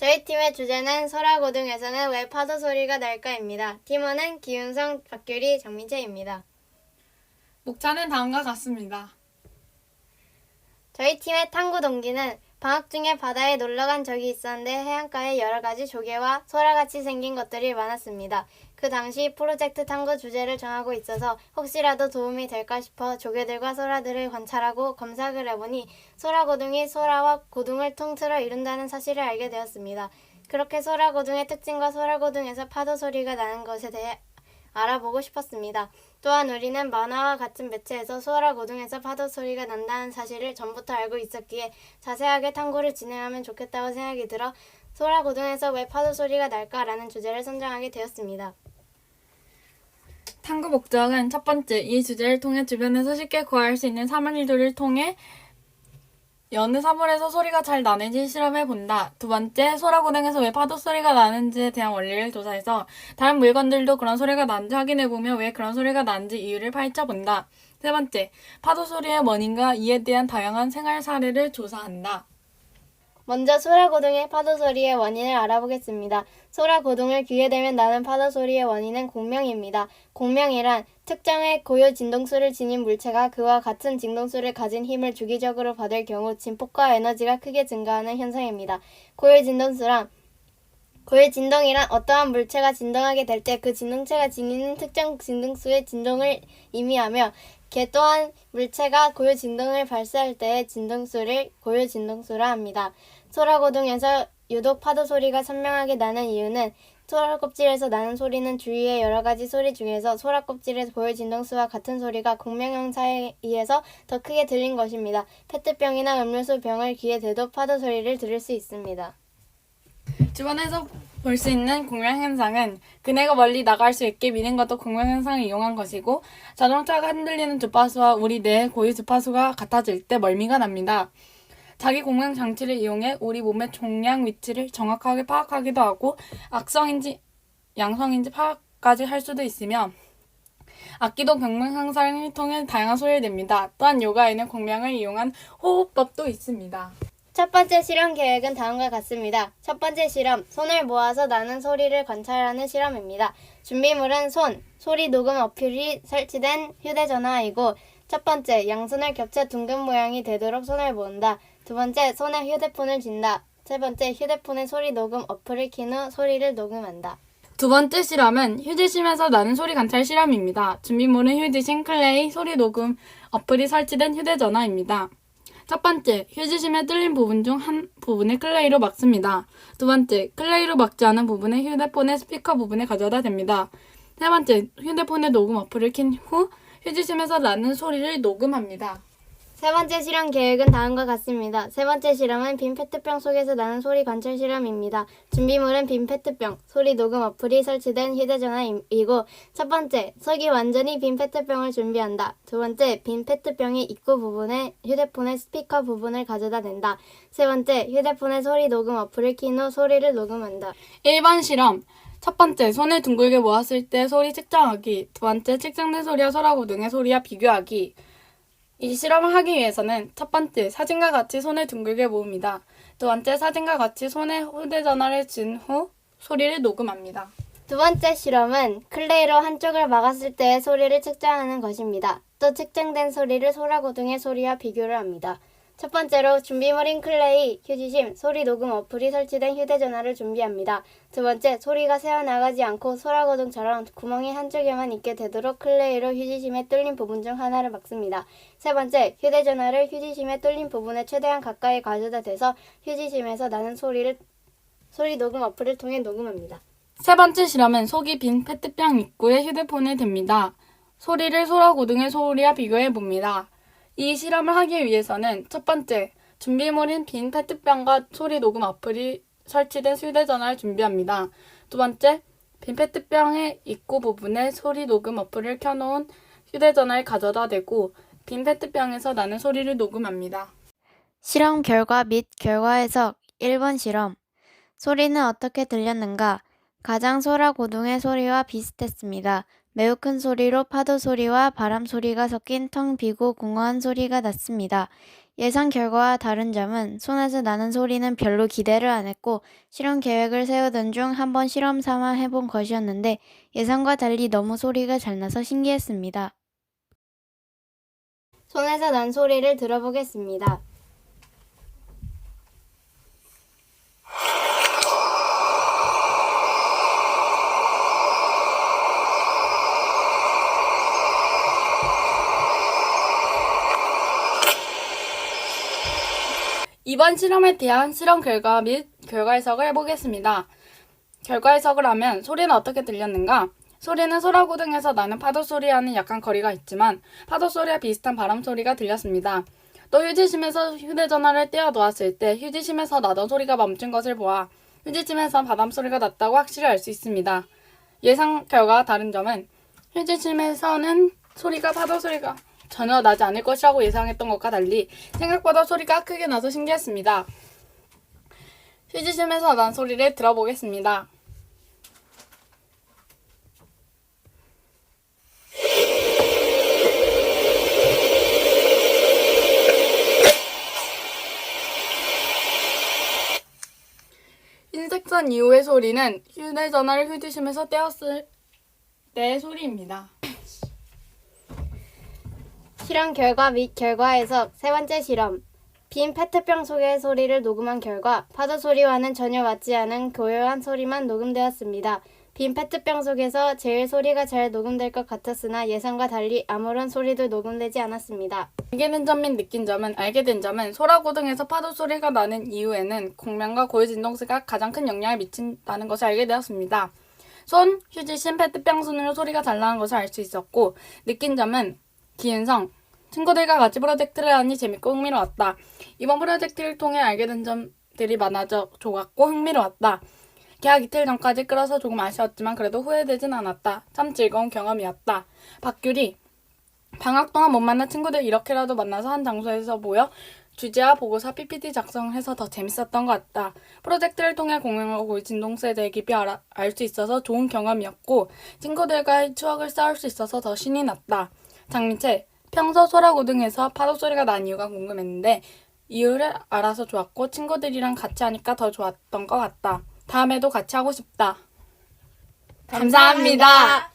저희 팀의 주제는 소라고등에서는 왜 파도 소리가 날까입니다. 팀원은 기윤성, 박규리, 정민채입니다. 목차는 다음과 같습니다. 저희 팀의 탐구 동기는 방학 중에 바다에 놀러간 적이 있었는데 해안가에 여러 가지 조개와 소라같이 생긴 것들이 많았습니다. 그 당시 프로젝트 탐구 주제를 정하고 있어서 혹시라도 도움이 될까 싶어 조개들과 소라들을 관찰하고 검색을 해보니 소라고등이 소라와 고등을 통틀어 이룬다는 사실을 알게 되었습니다. 그렇게 소라고등의 특징과 소라고등에서 파도 소리가 나는 것에 대해 알아보고 싶었습니다. 또한 우리는 만화와 같은 매체에서 소라고등에서 파도 소리가 난다는 사실을 전부터 알고 있었기에 자세하게 탐구를 진행하면 좋겠다고 생각이 들어 소라고등에서 왜 파도 소리가 날까라는 주제를 선정하게 되었습니다. 탐구 목적은 첫 번째, 이 주제를 통해 주변에서 쉽게 구할 수 있는 사물들을 통해 여느 사물에서 소리가 잘 나는지 실험해 본다. 두 번째, 소라고등에서 왜 파도 소리가 나는지에 대한 원리를 조사해서 다른 물건들도 그런 소리가 나는지 확인해보며 왜 그런 소리가 나는지 이유를 파헤쳐 본다. 세 번째, 파도 소리의 원인과 이에 대한 다양한 생활 사례를 조사한다. 먼저 소라고등의 파도 소리의 원인을 알아보겠습니다. 소라고등을 귀에 대면 나는 파도 소리의 원인은 공명입니다. 공명이란 특정의 고유 진동수를 지닌 물체가 그와 같은 진동수를 가진 힘을 주기적으로 받을 경우 진폭과 에너지가 크게 증가하는 현상입니다. 고유 진동이란 어떠한 물체가 진동하게 될 때 그 진동체가 지니는 특정 진동수의 진동을 의미하며 개 또한 물체가 고유 진동을 발생할 때의 진동수를 고유 진동수라 합니다. 소라고등에서 유독 파도 소리가 선명하게 나는 이유는 소라껍질에서 나는 소리는 주위의 여러 가지 소리 중에서 소라껍질의 고유 진동수와 같은 소리가 공명형 사이에서 더 크게 들린 것입니다. 페트병이나 음료수 병을 귀에 대도 파도 소리를 들을 수 있습니다. 주변에서 볼 수 있는 공명 현상은 그네가 멀리 나갈 수 있게 미는 것도 공명 현상을 이용한 것이고 자동차가 흔들리는 주파수와 우리 뇌의 고유 주파수가 같아질 때 멀미가 납니다. 자기 공명 장치를 이용해 우리 몸의 종양 위치를 정확하게 파악하기도 하고 악성인지 양성인지 파악까지 할 수도 있으며 악기도 공명 향상을 통해 다양한 소리를 냅니다. 또한 요가에는 공명을 이용한 호흡법도 있습니다. 첫 번째 실험 계획은 다음과 같습니다. 첫 번째 실험, 손을 모아서 나는 소리를 관찰하는 실험입니다. 준비물은 손, 소리 녹음 어플이 설치된 휴대전화이고 첫 번째, 양손을 겹쳐 둥근 모양이 되도록 손을 모은다. 두 번째, 손에 휴대폰을 쥔다. 세 번째, 휴대폰에 소리 녹음 어플을 킨 후 소리를 녹음한다. 두 번째 실험은 휴지심에서 나는 소리 관찰 실험입니다. 준비물은 휴지심, 클레이, 소리 녹음 어플이 설치된 휴대전화입니다. 첫 번째, 휴지심에 뚫린 부분 중 한 부분을 클레이로 막습니다. 두 번째, 클레이로 막지 않은 부분을 휴대폰의 스피커 부분에 가져다 댑니다. 세 번째, 휴대폰의 녹음 어플을 킨 후 휴지심에서 나는 소리를 녹음합니다. 세 번째 실험 계획은 다음과 같습니다. 세 번째 실험은 빈 페트병 속에서 나는 소리 관찰 실험입니다. 준비물은 빈 페트병, 소리 녹음 어플이 설치된 휴대전화이고 첫 번째, 속이 완전히 빈 페트병을 준비한다. 두 번째, 빈 페트병의 입구 부분에 휴대폰의 스피커 부분을 가져다 댄다. 세 번째, 휴대폰의 소리 녹음 어플을 킨 후 소리를 녹음한다. 1번 실험. 첫 번째, 손을 둥글게 모았을 때 소리 측정하기. 두 번째, 측정된 소리와 소라고등의 소리와 비교하기. 이 실험을 하기 위해서는 첫 번째, 사진과 같이 손을 둥글게 모읍니다. 두 번째, 사진과 같이 손에 휴대전화를 쥔 후 소리를 녹음합니다. 두 번째 실험은 클레이로 한쪽을 막았을 때의 소리를 측정하는 것입니다. 또 측정된 소리를 소라고등의 소리와 비교를 합니다. 첫 번째로 준비물인 클레이, 휴지심, 소리 녹음 어플이 설치된 휴대전화를 준비합니다. 두 번째, 소리가 새어나가지 않고 소라고등처럼 구멍이 한쪽에만 있게 되도록 클레이로 휴지심에 뚫린 부분 중 하나를 막습니다. 세 번째, 휴대전화를 휴지심에 뚫린 부분에 최대한 가까이 가져다 대서 휴지심에서 나는 소리 녹음 어플을 통해 녹음합니다. 세 번째 실험은 속이 빈 페트병 입구에 휴대폰을 댑니다. 소리를 소라고등의 소리와 비교해 봅니다. 이 실험을 하기 위해서는 첫 번째, 준비물인 빈 페트병과 소리 녹음 어플이 설치된 휴대전화를 준비합니다. 두 번째, 빈 페트병의 입구 부분에 소리 녹음 어플을 켜놓은 휴대전화를 가져다 대고 빈 페트병에서 나는 소리를 녹음합니다. 실험 결과 및 결과 해석 1번 실험. 소리는 어떻게 들렸는가? 가장 소라고등의 소리와 비슷했습니다. 매우 큰 소리로 파도 소리와 바람 소리가 섞인 텅 비고 공허한 소리가 났습니다. 예상 결과와 다른 점은 손에서 나는 소리는 별로 기대를 안 했고 실험 계획을 세우던 중 한번 실험 삼아 해본 것이었는데 예상과 달리 너무 소리가 잘 나서 신기했습니다. 손에서 난 소리를 들어보겠습니다. 이번 실험에 대한 실험 결과 및 결과 해석을 해보겠습니다. 결과 해석을 하면 소리는 어떻게 들렸는가? 소리는 소라고등에서 나는 파도 소리와는 약간 거리가 있지만 파도 소리와 비슷한 바람 소리가 들렸습니다. 또 휴지심에서 휴대전화를 떼어 놓았을 때 휴지심에서 나던 소리가 멈춘 것을 보아 휴지심에서 바람 소리가 났다고 확실히 알 수 있습니다. 예상 결과와 다른 점은 휴지심에서는 소리가 파도 소리가 전혀 나지 않을 것이라고 예상했던 것과 달리 생각보다 소리가 크게 나서 신기했습니다. 휴지심에서 난 소리를 들어보겠습니다. 흰색선 이후의 소리는 휴대전화를 휴지심에서 떼었을 때의 소리입니다. 실험 결과 및 결과 해석 세 번째 실험. 빈 페트병 속의 소리를 녹음한 결과 파도 소리와는 전혀 맞지 않은 고요한 소리만 녹음되었습니다. 빈 페트병 속에서 제일 소리가 잘 녹음될 것 같았으나 예상과 달리 아무런 소리도 녹음되지 않았습니다. 알게 된 점 및 느낀 점은 알게 된 점은 소라고등에서 파도 소리가 나는 이후에는 공명과 고유 진동수가 가장 큰 영향을 미친다는 것을 알게 되었습니다. 손, 휴지심, 페트병 손으로 소리가 잘 나는 것을 알 수 있었고 느낀 점은 기은성, 친구들과 같이 프로젝트를 하니 재밌고 흥미로웠다. 이번 프로젝트를 통해 알게 된 점들이 많아져 좋았고 흥미로웠다. 개학 이틀 전까지 끌어서 조금 아쉬웠지만 그래도 후회되진 않았다. 참 즐거운 경험이었다. 박규리, 방학 동안 못 만난 친구들 이렇게라도 만나서 한 장소에서 모여 주제와 보고서 PPT 작성해서 더 재밌었던 것 같다. 프로젝트를 통해 공명하고 고유 진동수에 대해 깊이 알 수 있어서 좋은 경험이었고 친구들과의 추억을 쌓을 수 있어서 더 신이 났다. 장민채, 평소 소라고등에서 파도 소리가 난 이유가 궁금했는데 이유를 알아서 좋았고 친구들이랑 같이 하니까 더 좋았던 것 같다. 다음에도 같이 하고 싶다. 감사합니다.